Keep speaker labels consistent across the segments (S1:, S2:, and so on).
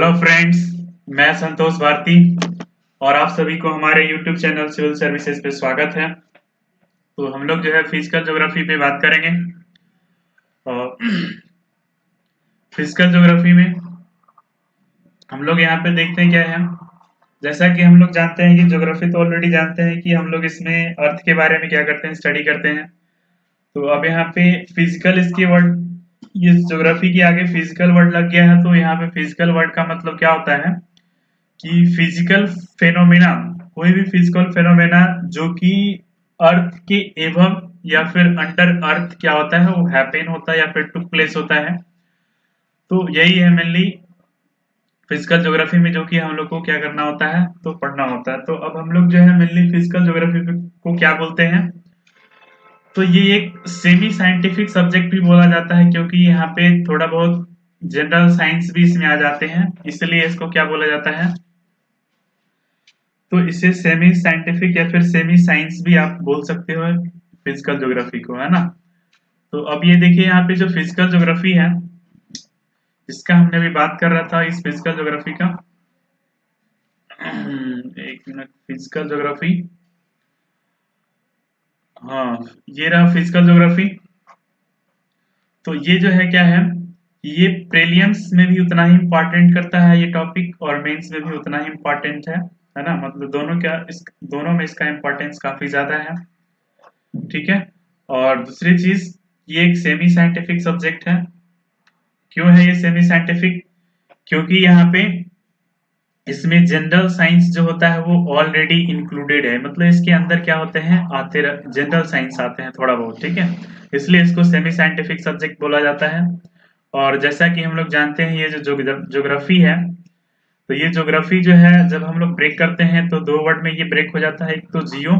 S1: Hello friends, मैं संतोष भारती और आप सभी को हमारे YouTube चैनल सिविल सर्विसेज पे स्वागत है। तो हम लोग जो है फिजिकल ज्योग्राफी पे बात करेंगे। और फिजिकल ज्योग्राफी में हम लोग यहाँ पे देखते हैं क्या है। जैसा कि हम लोग जानते हैं कि ज्योग्राफी तो ऑलरेडी जानते हैं कि हम लोग इसमें अर्थ के बारे में क्या करते हैं, स्टडी करते हैं। तो अब यहाँ पे फिजिकल इसके वर्ड, ये ज्योग्राफी के आगे फिजिकल वर्ड लग गया है। तो यहाँ पे फिजिकल वर्ड का मतलब क्या होता है कि फिजिकल फेनोमेना, कोई भी फिजिकल फेनोमेना जो कि अर्थ के एवं या फिर अंडर अर्थ क्या होता है, वो हैपेन होता है या फिर टुक प्लेस होता है। तो यही है मेनली फिजिकल ज्योग्राफी में, जो कि हम लोग को क्या करना होता है, तो पढ़ना होता है। तो अब हम लोग जो है मेनली फिजिकल ज्योग्राफी को क्या बोलते हैं, तो ये एक सेमी साइंटिफिक सब्जेक्ट भी बोला जाता है, क्योंकि यहाँ पे थोड़ा बहुत जनरल साइंस भी इसमें आ जाते हैं, इसलिए इसको क्या बोला जाता है, तो इसे सेमी साइंटिफिक या फिर सेमी साइंस भी आप बोल सकते हो फिजिकल ज्योग्राफी को, है ना। तो अब ये देखिए यहाँ पे जो फिजिकल ज्योग्राफी है, जिसका हमने अभी बात कर रहा था, इस फिजिकल ज्योग्राफी का एक मिनट, फिजिकल ज्योग्राफी, हाँ ये रहा फिजिकल ज्योग्राफी। तो ये जो है क्या है, ये प्रीलिम्स में भी उतना ही इम्पोर्टेंट करता है ये टॉपिक, और मेंस में भी उतना ही इम्पोर्टेंट है ना। मतलब दोनों में इसका इम्पोर्टेंस काफी ज्यादा है, ठीक है। और दूसरी चीज, ये एक सेमी साइंटिफिक सब्जेक्ट है। क्यों है ये सेमी साइंटिफिक, क्योंकि यहाँ पे इसमें जनरल साइंस जो होता है वो ऑलरेडी इंक्लूडेड है। मतलब इसके अंदर क्या होते हैं, जनरल साइंस आते हैं थोड़ा बहुत, ठीक है। इसलिए इसको सेमी साइंटिफिक सब्जेक्ट बोला जाता है। और जैसा कि हम लोग जानते हैं, ये जो ज्योग्राफी है, तो ये ज्योग्राफी जो है जब हम लोग ब्रेक करते हैं तो दो वर्ड में ये ब्रेक हो जाता है, एक तो जियो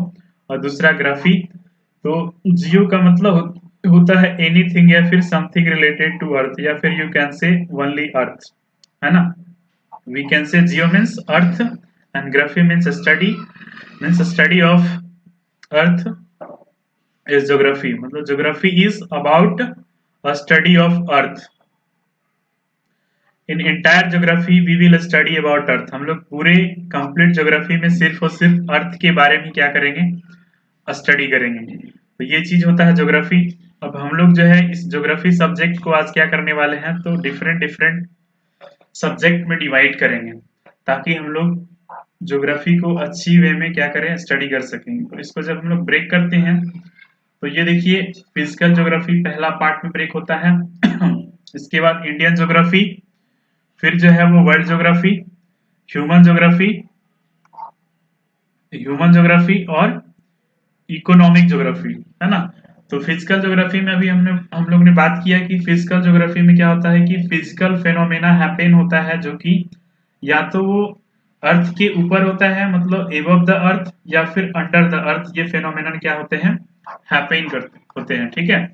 S1: और दूसरा ग्राफी। तो जियो का मतलब होता है एनीथिंग या फिर समथिंग रिलेटेड टू अर्थ, या फिर you can say only earth, है ना। We can say geo means earth and graphy means study of earth is geography. मतलब geography is about a study of earth. In entire geography we will study about earth. हम लोग पूरे complete geography में सिर्फ और सिर्फ अर्थ के बारे में क्या करेंगे, स्टडी करेंगे। तो ये चीज होता है ज्योग्राफी। अब हम लोग जो है इस ज्योग्राफी सब्जेक्ट को आज क्या करने वाले हैं, तो डिफरेंट डिफरेंट सब्जेक्ट में डिवाइड करेंगे, ताकि हम लोग ज्योग्राफी को अच्छी वे में क्या करें, स्टडी कर सकें। तो इसको जब हम लोग ब्रेक करते हैं, तो ये देखिए फिजिकल ज्योग्राफी पहला पार्ट में ब्रेक होता है। इसके बाद इंडियन ज्योग्राफी, फिर जो है वो वर्ल्ड ज्योग्राफी, ह्यूमन ज्योग्राफी, और इकोनॉमिक ज्योग्राफी, है ना। तो फिजिकल ज्योग्राफी में अभी हम लोग ने बात किया कि फिजिकल ज्योग्राफी में क्या होता है कि फिजिकल फेनोमेना हैपेन होता है, जो कि या तो वो अर्थ के ऊपर होता है, मतलब एबव द अर्थ, या फिर अंडर द अर्थ, ये फेनोमेना क्या होते हैं, हैपेन करते होते हैं, ठीक है,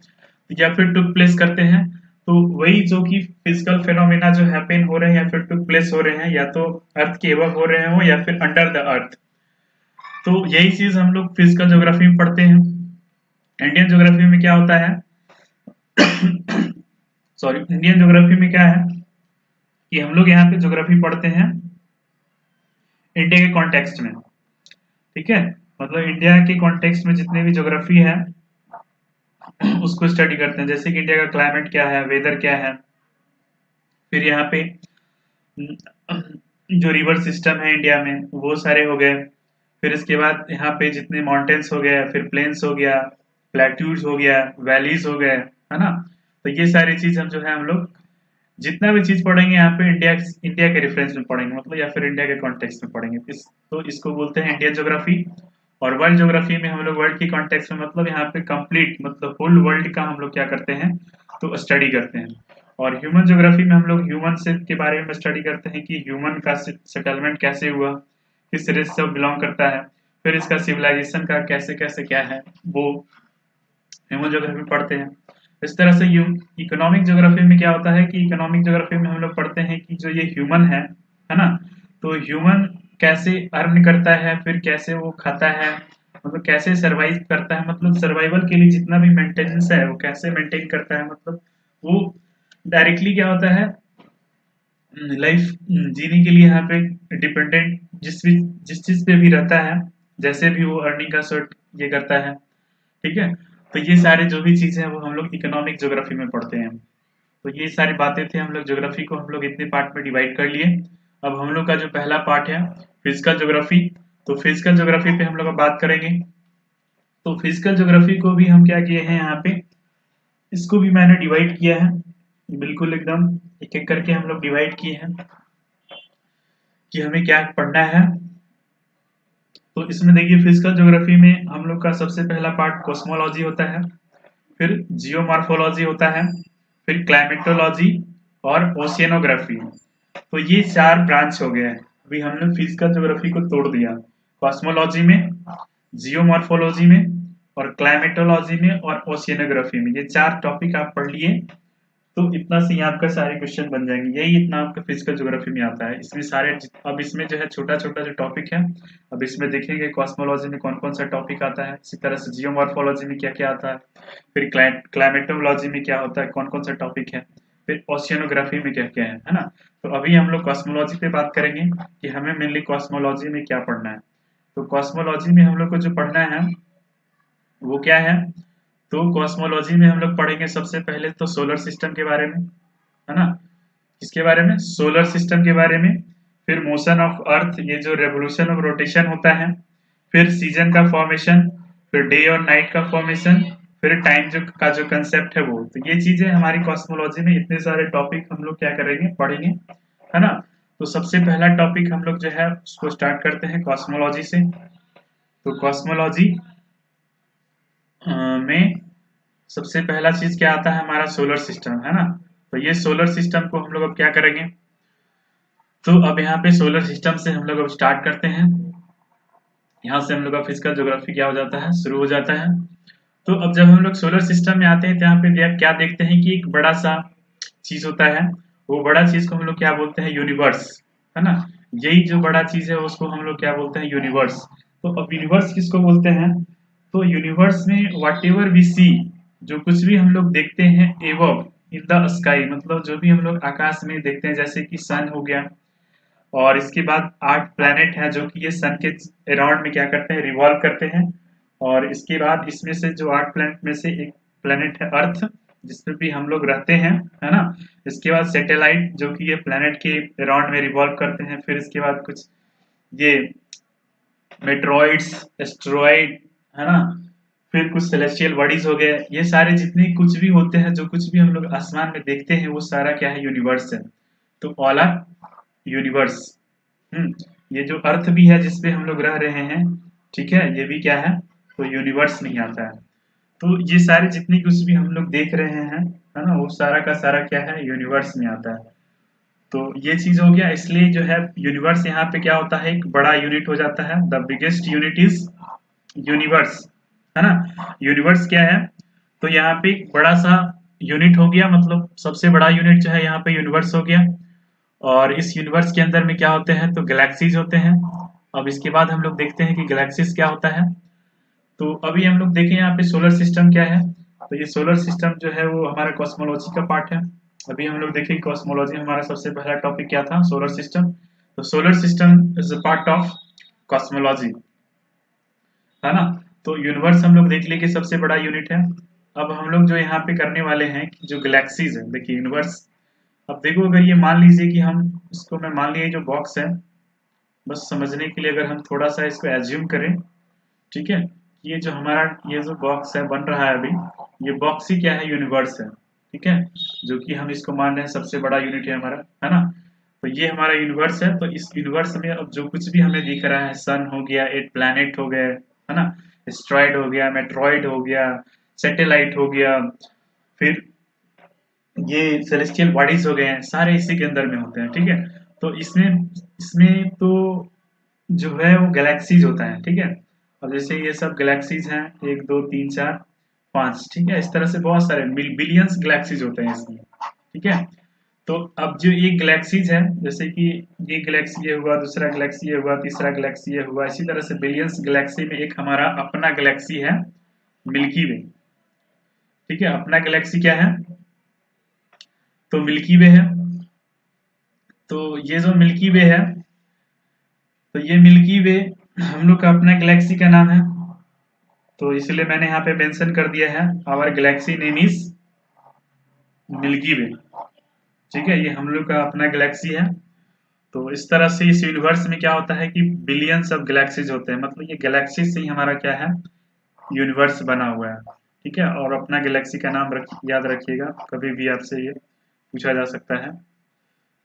S1: या फिर टुक प्लेस करते हैं। तो वही जो कि फिजिकल फेनोमेना जो हैपेन हो रहे हैं या फिर टुक प्लेस हो रहे हैं, या तो अर्थ के एबव हो रहे हो या फिर अंडर द अर्थ, तो यही चीज हम लोग फिजिकल ज्योग्राफी में पढ़ते हैं। इंडियन ज्योग्राफी में क्या होता है, सॉरी, इंडियन ज्योग्राफी में क्या है कि हम लोग यहाँ पे ज्योग्राफी पढ़ते हैं इंडिया के कॉन्टेक्स्ट में, ठीक है। मतलब इंडिया के कॉन्टेक्स्ट में जितने भी ज्योग्राफी है उसको स्टडी करते हैं। जैसे कि इंडिया का क्लाइमेट क्या है, वेदर क्या है, फिर यहाँ पे जो रिवर सिस्टम है इंडिया में वो सारे हो गए। फिर इसके बाद यहाँ पे जितने माउंटेन्स हो गया, फिर प्लेन्स हो गया, प्लेट्यूज हो गया, वैलीज हो गए, है ना। तो ये सारी चीज हम लोग जितना भी चीज पढ़ेंगे यहाँ पे इंडिया के रेफरेंस में पढ़ेंगे, मतलब या फिर इंडिया के कॉन्टेक्स्ट में पढ़ेंगे। तो इसको बोलते हैं इंडियन ज्योग्राफी। और वर्ल्ड ज्योग्राफी में हम लोग वर्ल्ड की कॉन्टेक्स्ट में, मतलब यहाँ पे कंप्लीट, मतलब फुल वर्ल्ड का हम लोग क्या करते हैं, तो स्टडी करते हैं। और ह्यूमन ज्योग्राफी में हम लोग ह्यूमन से के बारे में स्टडी करते हैं कि ह्यूमन का सेटलमेंट कैसे हुआ, किस रेस से बिलोंग करता है, फिर इसका सिविलाइजेशन का कैसे कैसे क्या है, वो ह्यूमन ज्योग्राफी पढ़ते हैं। इस तरह से इकोनॉमिक ज्योग्राफी में क्या होता है कि इकोनॉमिक ज्योग्राफी में हम लोग पढ़ते हैं कि जो ये ह्यूमन है ना, तो ह्यूमन कैसे अर्न करता है, फिर कैसे वो खाता है, मतलब कैसे सरवाइव करता है, मतलब सर्वाइवल के लिए जितना भी मेंटेनेंस है वो कैसे मेंटेन करता है। मतलब वो डायरेक्टली क्या होता है, लाइफ जीने के लिए यहाँ पे डिपेंडेंट जिस चीज पे भी रहता है, जैसे भी वो अर्निंग का सोर्ट ये करता है, ठीक है। तो ये सारे जो भी चीजें हैं वो हम लोग इकोनॉमिक ज्योग्राफी में पढ़ते हैं। तो ये सारी बातें थे, हम लोग ज्योग्राफी को हम लोग इतने पार्ट में डिवाइड कर लिए। अब हम लोग का जो पहला पार्ट है फिजिकल ज्योग्राफी, तो फिजिकल ज्योग्राफी पे हम लोग अब बात करेंगे। तो फिजिकल ज्योग्राफी को भी हम क्या किए हैं यहाँ पे, इसको भी मैंने डिवाइड किया है, बिल्कुल एकदम एक एक करके हम लोग डिवाइड किए हैं कि हमें क्या पढ़ना है। तो इसमें देखिए फिजिकल ज्योग्राफी में हम लोग का सबसे पहला पार्ट कॉस्मोलॉजी होता है, फिर जियोमॉर्फोलॉजी होता है, फिर क्लाइमेटोलॉजी और ओशियनोग्राफी। तो ये चार ब्रांच हो गए हैं। अभी हमने फिजिकल ज्योग्राफी को तोड़ दिया कॉस्मोलॉजी में, जियोमॉर्फोलॉजी में और क्लाइमेटोलॉजी में और ओशियनोग्राफी में। ये चार टॉपिक आप पढ़ लिए तो इतना से ही आपका सारे क्वेश्चन बन जाएंगे। यही इतना आपका फिजिकल ज्योग्राफी में आता है। इसमें सारे अब इसमें जो है छोटा छोटा जो टॉपिक है, अब इसमें देखेंगे कॉस्मोलॉजी में कौन कौन सा टॉपिक आता है, इसी तरह से जियोमॉर्फोलॉजी में क्या क्या आता है, फिर क्लाइमेटोलॉजी में क्या होता है, कौन कौन सा टॉपिक है, फिर ओशियनोग्राफी में क्या क्या है ना। तो अभी हम लोग कॉस्मोलॉजी पे बात करेंगे कि हमें मेनली कॉस्मोलॉजी में क्या पढ़ना है। तो कॉस्मोलॉजी में हम लोग को जो पढ़ना है वो क्या है, तो कॉस्मोलॉजी में हम लोग पढ़ेंगे सबसे पहले तो सोलर सिस्टम के बारे में, है ना। किसके बारे में, सोलर सिस्टम के बारे में। फिर मोशन ऑफ अर्थ, ये जो रेवोल्यूशन ऑफ रोटेशन होता है, फिर सीजन का फॉर्मेशन, फिर डे और नाइट का फॉर्मेशन, फिर टाइम जो कंसेप्ट है वो। तो ये चीजें हमारी कॉस्मोलॉजी में इतने सारे टॉपिक हम लोग क्या करेंगे, पढ़ेंगे, है ना। तो सबसे पहला टॉपिक हम लोग जो है उसको स्टार्ट करते हैं कॉस्मोलॉजी से। तो कॉस्मोलॉजी में सबसे पहला चीज क्या आता है, हमारा सोलर सिस्टम, है ना। तो ये सोलर सिस्टम को हम लोग अब क्या करेंगे, तो अब यहाँ पे सोलर सिस्टम से हम लोग अब स्टार्ट करते हैं। यहाँ से हम लोग का फिजिकल ज्योग्राफी क्या हो जाता है, शुरू हो जाता है। तो अब जब हम लोग सोलर सिस्टम में आते हैं तो यहाँ पे क्या देखते हैं कि एक बड़ा सा चीज होता है। वो बड़ा चीज को हम लोग क्या बोलते हैं, यूनिवर्स, है ना। यही जो बड़ा चीज है उसको हम लोग क्या बोलते हैं, यूनिवर्स। तो अब यूनिवर्स किसको बोलते हैं, तो यूनिवर्स में व्हाट एवर वी सी, जो कुछ भी हम लोग देखते हैं एवव इन द स्काई, मतलब जो भी हम लोग आकाश में देखते हैं, जैसे कि सन हो गया, और इसके बाद 8 प्लैनेट है जो कि ये सन के अराउंड में क्या करते हैं, रिवॉल्व करते हैं। और इसके बाद इसमें से जो 8 प्लैनेट में से एक प्लैनेट है अर्थ, जिसमें भी हम लोग रहते हैं, है ना। इसके बाद सैटेलाइट जो कि ये प्लैनेट के अराउंड में रिवॉल्व करते हैं। फिर इसके बाद कुछ ये मेट्रॉइड्स, एस्ट्रॉइड, है ना। फिर कुछ सेलेस्टियल बॉडीज हो गए, ये सारे जितने कुछ भी होते हैं, जो कुछ भी हम लोग आसमान में देखते हैं, वो सारा क्या है, यूनिवर्स है। तो ऑल आर यूनिवर्स। ये जो अर्थ भी है जिसपे हम लोग रह रहे हैं, ठीक है, ये भी क्या है, तो यूनिवर्स में ही आता है। तो ये सारे जितनी कुछ भी हम लोग देख रहे हैं, है ना, वो सारा का सारा क्या है, यूनिवर्स में आता है। तो ये चीज हो गया। इसलिए जो है यूनिवर्स यहाँ पे क्या होता है, एक बड़ा यूनिट हो जाता है। The biggest unit is universe, है ना। यूनिवर्स क्या है, तो यहाँ पे एक बड़ा सा यूनिट हो गया, मतलब सबसे बड़ा यूनिट जो है यहाँ पे यूनिवर्स हो गया। और इस यूनिवर्स के अंदर में क्या होते हैं, तो गैलेक्सीज होते हैं। अब इसके बाद हम लोग देखते हैं कि गैलेक्सीज क्या होता है। तो अभी हम लोग देखें यहाँ पे सोलर सिस्टम क्या है। तो ये सोलर सिस्टम जो है वो हमारा कॉस्मोलॉजी का पार्ट है। अभी हम लोग देखें कॉस्मोलॉजी में हमारा सबसे पहला टॉपिक क्या था, सोलर सिस्टम। तो solar system is a part of cosmology, है ना। तो यूनिवर्स हम लोग देख लिए कि सबसे बड़ा यूनिट है। अब हम लोग जो यहाँ पे करने वाले हैं कि जो गैलेक्सीज है, देखिए यूनिवर्स। अब देखो अगर ये मान लीजिए कि हम इसको, मैं मान लिया जो बॉक्स है, बस समझने के लिए अगर हम थोड़ा सा इसको एज्यूम करें, ठीक है, ये जो हमारा ये जो बॉक्स है बन रहा है अभी, ये बॉक्स ही क्या है, यूनिवर्स है, ठीक है। जो कि हम इसको मान रहे हैं सबसे बड़ा यूनिट है हमारा, है ना। तो ये हमारा यूनिवर्स है। तो इस यूनिवर्स में अब जो कुछ भी हमें दिख रहा है, सन हो गया, 8 प्लैनेट हो गए, है ना, एस्ट्रॉइड हो गया, मेट्रॉइड हो गया, सैटेलाइट हो गया, फिर ये सेलेस्टियल बॉडीज हो गए हैं, सारे इसी के अंदर में होते हैं, ठीक है। तो इसमें इसमें तो जो है वो गैलेक्सीज होता है, ठीक है। अब जैसे ये सब गैलेक्सीज हैं, 1 2 3 4 5, ठीक है। इस तरह से बहुत सारे बिलियंस गैलेक्सीज होते हैं इसमें, ठीक है। तो अब जो ये गैलेक्सीज है, जैसे कि ये गैलेक्सी ये हुआ, दूसरा गैलेक्सी ये हुआ, तीसरा गैलेक्सी ये हुआ, इसी तरह से बिलियंस गैलेक्सी में एक हमारा अपना गैलेक्सी है, मिल्की वे, ठीक है। अपना गैलेक्सी क्या है, तो मिल्की वे है। तो ये जो मिल्की वे है, तो ये मिल्की वे हम लोग का अपना गैलेक्सी का नाम है, तो इसलिए मैंने यहाँ पे मेंशन कर दिया है our galaxy name is Milky Way. ठीक है, ये हम लोग का अपना गैलेक्सी है। तो इस तरह से इस यूनिवर्स में क्या होता है कि बिलियंस ऑफ गैलेक्सीज होते हैं, मतलब ये गैलेक्सी से ही हमारा क्या है, यूनिवर्स बना हुआ है। ठीक है, और अपना गैलेक्सी का नाम याद रखिएगा, कभी भी आपसे ये पूछा जा सकता है।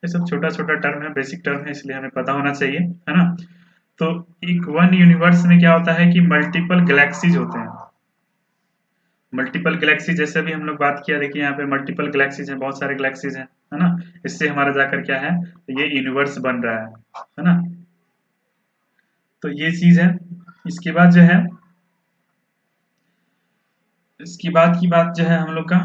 S1: ये सब छोटा छोटा टर्म है, बेसिक टर्म है, इसलिए हमें पता होना चाहिए, है ना। तो एक वन यूनिवर्स में क्या होता है कि मल्टीपल गैलेक्सीज होते हैं। मल्टीपल गैलेक्सी जैसे भी हम लोग बात किया, देखिए यहाँ पे मल्टीपल गैलेक्सीज हैं, बहुत सारे गैलेक्सीज हैं, है ना। इससे हमारा जाकर क्या है, तो ये यूनिवर्स बन रहा है ना। तो ये चीज है। इसके बाद जो है, इसकी बाद की बात जो है हम लोग का,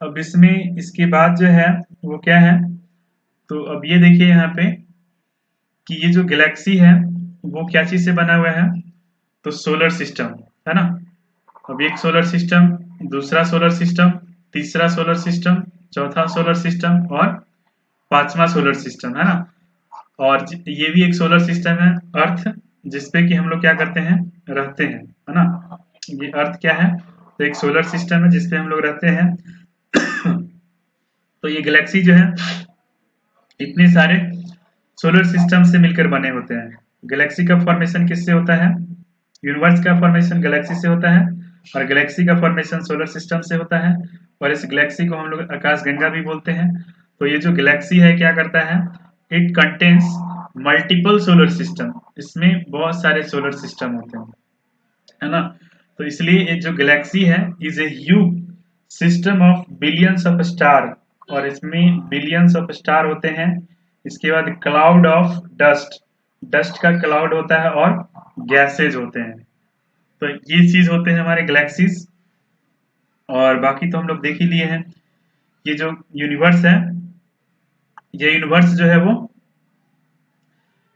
S1: अब इसमें इसके बाद जो है वो क्या है, तो अब ये देखिए यहाँ पे कि ये जो गैलेक्सी है वो क्या चीज से बना हुआ है, तो सोलर सिस्टम, है ना। अब एक सोलर सिस्टम, दूसरा सोलर सिस्टम, तीसरा सोलर सिस्टम, चौथा सोलर सिस्टम और पांचवा सोलर सिस्टम, है ना। और ये भी एक सोलर सिस्टम है, अर्थ, जिसपे कि हम लोग क्या करते हैं, रहते हैं, है ना। ये अर्थ क्या है, तो एक सोलर सिस्टम है जिसपे हम लोग रहते हैं। तो ये गैलेक्सी जो है इतने सारे सोलर सिस्टम से मिलकर बने होते हैं। गैलेक्सी का फॉर्मेशन किससे होता है, यूनिवर्स का फॉर्मेशन गैलेक्सी से होता है, और गैलेक्सी का फॉर्मेशन सोलर सिस्टम से होता है, और इस गैलेक्सी को हम लोग आकाशगंगा भी बोलते हैं। तो ये जो गैलेक्सी है क्या करता है, it contains multiple solar system, इसमें बहुत सारे सोलर सिस्टम होते हैं, है ना। तो इसलिए ये जो गैलेक्सी है is a huge system of billions of star, और इसमें बिलियंस ऑफ स्टार होते हैं। इसके बाद क्लाउड ऑफ डस्ट, डस्ट का क्लाउड होता है, और गैसेज होते हैं। तो ये चीज होते हैं हमारे गैलेक्सीज। और बाकी तो हम लोग देख ही लिए हैं। ये जो यूनिवर्स है, ये यूनिवर्स जो है वो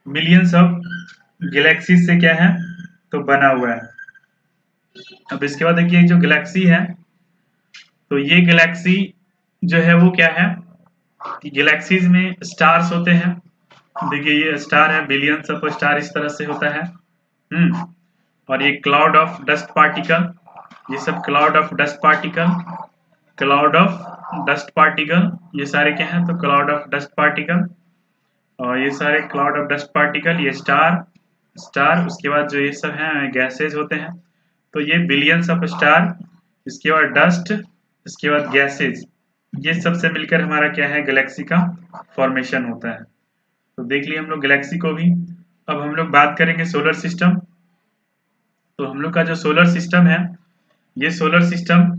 S1: मिलियंस ऑफ गैलेक्सीज से क्या है, तो बना हुआ है। अब इसके बाद देखिए जो गैलेक्सी है, तो ये गैलेक्सी जो है वो क्या है कि गैलेक्सीज में स्टार्स होते हैं। देखिए ये स्टार है, बिलियंस ऑफ स्टार इस तरह से होता है। और ये क्लाउड ऑफ डस्ट पार्टिकल, ये सब cloud of dust particle, cloud of dust particle, ये सारे क्या हैं, तो क्लाउड ऑफ डस्ट पार्टिकल, और ये सारे क्लाउड ऑफ डस्ट पार्टिकल, ये स्टार, स्टार, उसके बाद जो ये सब हैं गैसेज होते हैं। तो ये बिलियंस ऑफ स्टार, इसके बाद डस्ट, इसके बाद गैसेज, ये सब से मिलकर हमारा क्या है, गैलेक्सी का फॉर्मेशन होता है। तो देख लिए हम लोग गैलेक्सी को भी। अब हम लोग बात करेंगे सोलर सिस्टम। तो हम लोग का जो सोलर सिस्टम है, ये सोलर सिस्टम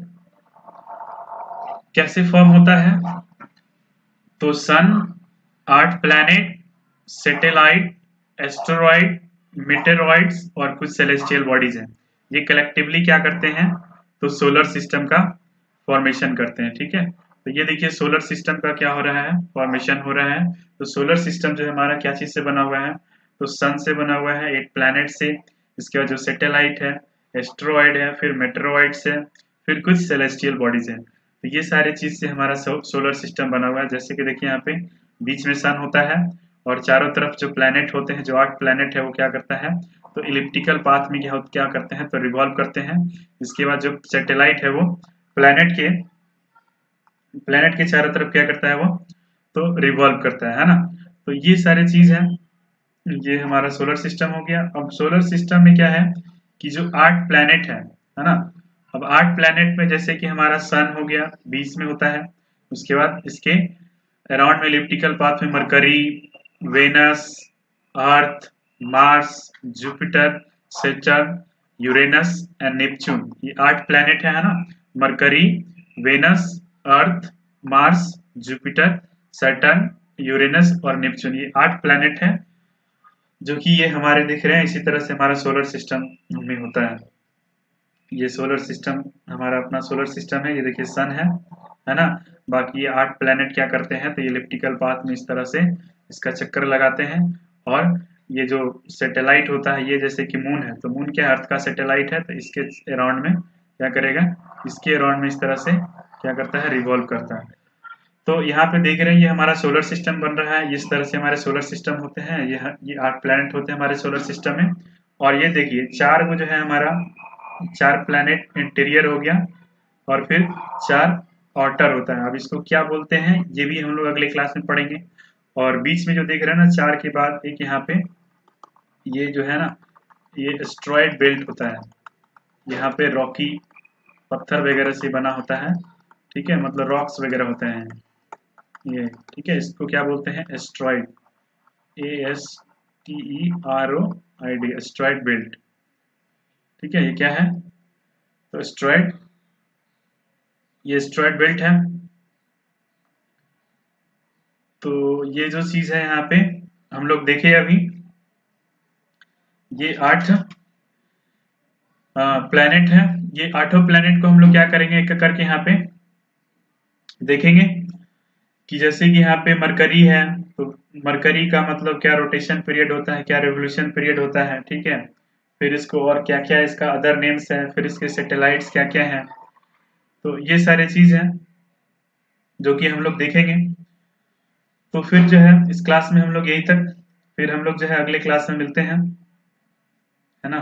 S1: कैसे फॉर्म होता है, तो सन, 8 प्लैनेट, सैटेलाइट, एस्टेरॉइड, मेटेरॉइड्स और कुछ सेलेस्टियल बॉडीज हैं। ये कलेक्टिवली क्या करते हैं, तो सोलर सिस्टम का फॉर्मेशन करते हैं। ठीक है, तो ये देखिए सोलर सिस्टम का क्या हो रहा है, फॉर्मेशन हो रहा है। तो सोलर सिस्टम जो है हमारा क्या चीज से बना हुआ है, तो सन से बना हुआ है, 8 प्लैनेट से, इसके बाद जो सैटेलाइट है, एस्टेरॉइड है, फिर मेटेरॉइड्स है, फिर कुछ सेलेस्टियल बॉडीज है। तो ये सारे चीज से हमारा सोलर सिस्टम बना हुआ है। जैसे कि देखिए यहाँ पे बीच में सन होता है, और चारों तरफ जो प्लैनेट होते हैं, जो 8 प्लैनेट है, वो क्या करता है, तो इलिप्टिकल पाथ में क्या करते हैं, तो रिवॉल्व करते हैं। इसके बाद जो सैटेलाइट है वो प्लैनेट के चारों तरफ क्या करता है, वो तो रिवॉल्व करता है ना। तो ये सारे चीज है, ये हमारा सोलर सिस्टम हो गया। अब सोलर सिस्टम में क्या है कि जो 8 प्लैनेट है ना। अब 8 प्लैनेट में जैसे कि हमारा सन हो गया, बीच में होता है, उसके बाद इसके अराउंड में इलिप्टिकल पाथ में Mercury, Venus, Earth, Mars, Jupiter, Saturn, Uranus and Neptune, ये 8 प्लैनेट है ना। Mercury, Venus, Earth, Mars, Jupiter, Saturn, Uranus और नेपच्यून, ये 8 प्लैनेट है जो कि ये हमारे दिख रहे हैं। इसी तरह से हमारा सोलर सिस्टम में होता है। ये सोलर सिस्टम हमारा अपना सोलर सिस्टम है। ये देखिए सन है ना। बाकी ये 8 प्लैनेट क्या करते हैं, तो ये इलिप्टिकल पाथ में इस तरह से इसका चक्कर लगाते हैं, और ये जो सैटेलाइट होता है, ये जैसे कि मून है, तो मून क्या अर्थ का सैटेलाइट है, तो इसके अराउंड में क्या करेगा, इसके अराउंड में इस तरह से क्या करता है, रिवॉल्व करता है। तो यहाँ पे देख रहे हैं ये हमारा सोलर सिस्टम बन रहा है, इस तरह से हमारे सोलर सिस्टम होते हैं, ये 8 प्लैनेट होते हैं हमारे सोलर सिस्टम में। और ये देखिए 4 को जो है हमारा 4 प्लैनेट इंटीरियर हो गया, और फिर 4 आउटर होता है। अब इसको क्या बोलते हैं ये भी हम लोग अगले क्लास में पढ़ेंगे। और बीच में जो देख रहे हैं ना 4 के बाद एक यहाँ पे ये जो है ना, ये एस्ट्रॉयड बेल्ट होता है, यहाँ पे रॉकी पत्थर वगैरह से बना होता है, ठीक है, मतलब रॉक्स वगैरह होते हैं ये, ठीक है, इसको क्या बोलते हैं, एस्ट्रॉयड, ASTEROID, एस्ट्रॉयड बेल्ट, ठीक है, ये क्या है, तो एस्ट्रॉयड, ये एस्ट्रॉयड बेल्ट है। तो ये जो चीज है यहाँ पे हम लोग देखे अभी, ये 8 प्लैनेट है, ये 8 प्लैनेट को हम लोग क्या करेंगे, एक एक करके यहाँ पे देखेंगे। कि जैसे कि यहाँ पे मरकरी है, तो मरकरी का मतलब क्या रोटेशन पीरियड होता है, क्या रेवोल्यूशन पीरियड होता है, ठीक है, फिर इसको और क्या क्या इसका अदर नेम्स है, फिर इसके सैटेलाइट्स क्या क्या हैं, तो ये सारे चीज हैं जो कि हम लोग देखेंगे। तो फिर जो है इस क्लास में हम लोग यही तक, फिर हम लोग जो है अगले क्लास में मिलते हैं, है ना।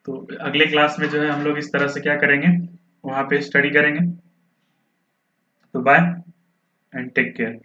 S1: तो अगले क्लास में जो है हम लोग इस तरह से क्या करेंगे, वहाँ पे स्टडी करेंगे। तो बाय एंड टेक केयर।